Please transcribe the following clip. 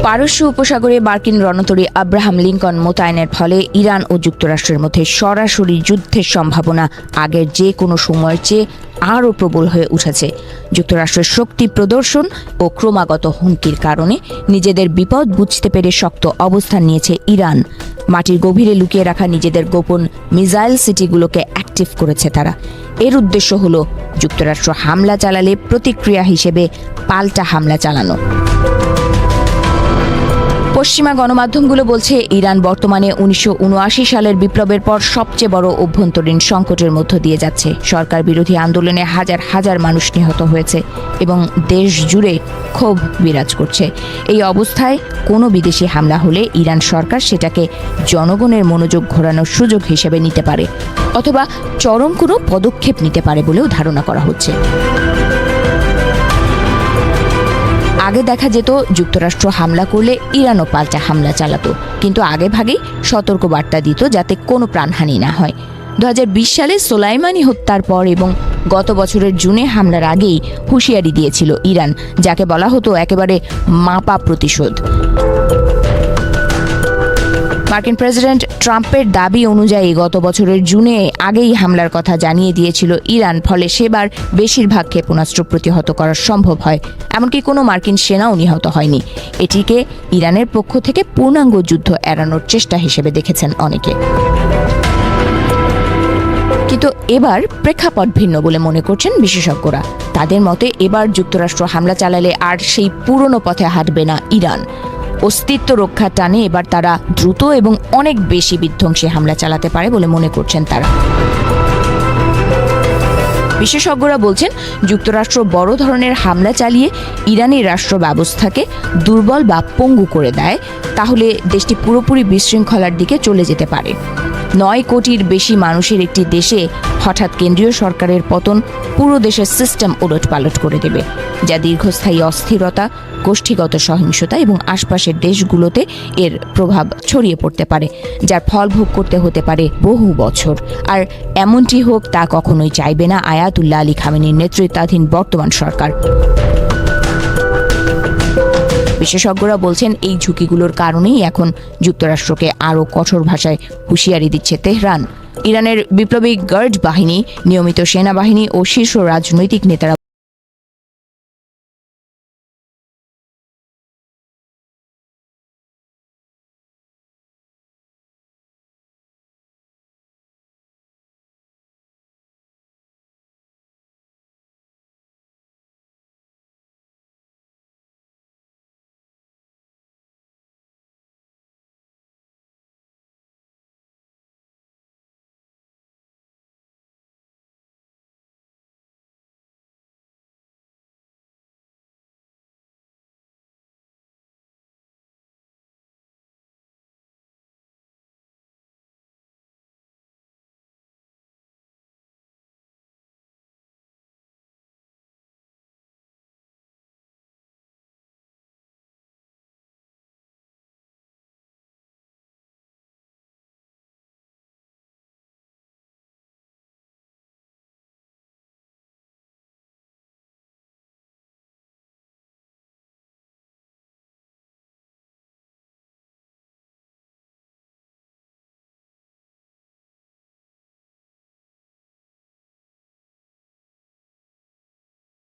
পারস্য উপসাগরে মার্কিন রণতরী Abraham Lincoln মোতায়েনের ফলে ইরান ও যুক্তরাষ্ট্রের মধ্যে সরাসরি যুদ্ধের সম্ভাবনা আগের যে কোনো সময়ের চেয়ে আরও প্রবল হয়ে উঠেছে। যুক্তরাষ্ট্রের শক্তি প্রদর্শন ও ক্রমাগত হুমকির কারণে নিজেদের বিপদ বুঝতে পেরে শক্ত অবস্থান নিয়েছে ইরান। মাটির গভীরে লুকিয়ে রাখা নিজেদের গোপন মিসাইল সিটিগুলোকে অ্যাক্টিভ করেছে তারা। এর উদ্দেশ্য হল যুক্তরাষ্ট্র হামলা চালালে প্রতিক্রিয়া হিসেবে পাল্টা হামলা চালানো। পশ্চিমা গণমাধ্যমগুলো বলছে ইরান বর্তমানে 1979 সালের বিপ্লবের পর সবচেয়ে বড় অভ্যন্তরীণ সংকটের মধ্য দিয়ে যাচ্ছে। সরকার বিরোধী আন্দোলনে হাজার হাজার মানুষ নিহত হয়েছে এবং দেশ জুড়ে ক্ষোভ বিরাজ করছে। এই অবস্থায় কোনো বিদেশি হামলা হলে ইরান সরকার সেটাকে জনগণের মনোযোগ ঘোরানোর সুযোগ হিসেবে নিতে পারে অথবা চরম কোনো পদক্ষেপ নিতে পারে বলেও ধারণা করা হচ্ছে। আগে দেখা যেত যুক্তরাষ্ট্র হামলা করলে ইরানও পাল্টা হামলা চালাতো, কিন্তু আগে ভাগেই সতর্ক বার্তা দিত যাতে কোনো প্রাণহানি না হয়। 2020 সালে সোলাইমানি হত্যার পর এবং গত বছরের জুনে হামলার আগেই হুঁশিয়ারি দিয়েছিল ইরান, যাকে বলা হতো একেবারে মাপা প্রতিশোধ। মার্কিন প্রেসিডেন্ট ট্রাম্পের দাবি অনুযায়ী গত বছরের জুনে আগেই হামলার কথা জানিয়ে দিয়েছিল ইরান, ফলে সেবার বেশিরভাগ ক্ষেপণাস্ত্র প্রতিহত করা সম্ভব হয়। এমনকি কোনো মার্কিন সেনাও নিহত হয়নি। এটিকে ইরানের পক্ষ থেকে পূর্ণাঙ্গ যুদ্ধ এড়ানোর চেষ্টা হিসেবে দেখেছেন অনেকে। কিন্তু এবার প্রেক্ষাপট ভিন্ন বলে মনে করছেন বিশেষজ্ঞরা। তাদের মতে এবার যুক্তরাষ্ট্র হামলা চালালে আর সেই পুরনো পথে হাঁটবে না ইরান। অস্তিত্ব রক্ষার টানে এবার তারা দ্রুত এবং অনেক বেশি বিধ্বংসী হামলা চালাতে পারে বলে মনে করছেন তারা। বিশেষজ্ঞরা বলছেন যুক্তরাষ্ট্র বড় ধরনের হামলা চালিয়ে ইরানি রাষ্ট্র ব্যবস্থাকে দুর্বল বা পঙ্গু করে দেয়, তাহলে দেশটি পুরোপুরি বিশৃঙ্খলার দিকে চলে যেতে পারে। 9 কোটির বেশি মানুষের একটি দেশে হঠাৎ কেন্দ্রীয় সরকারের পতন পুরো দেশের সিস্টেম ওলটপালট করে দেবে, যা দীর্ঘস্থায়ী অস্থিরতা, গোষ্ঠীগত সহিংসতা এবং আশপাশের দেশগুলোতে এর প্রভাব ছড়িয়ে পড়তে পারে, যার ফল ভোগ করতে হতে পারে বহু বছর। আর এমনটি হোক তা কখনোই চাইবে না আয়াতুল্লাহ আলী খামেনির নেতৃত্বাধীন বর্তমান সরকার। বিশেষজ্ঞরা বলছেন এই ঝুঁকিগুলোর কারণেই এখন যুক্তরাষ্ট্রকে আরও কঠোর ভাষায় হুঁশিয়ারি দিচ্ছে তেহরান। ইরানের বিপ্লবী গার্ড বাহিনী, নিয়মিত সেনাবাহিনী ও শীর্ষ রাজনৈতিক নেতারা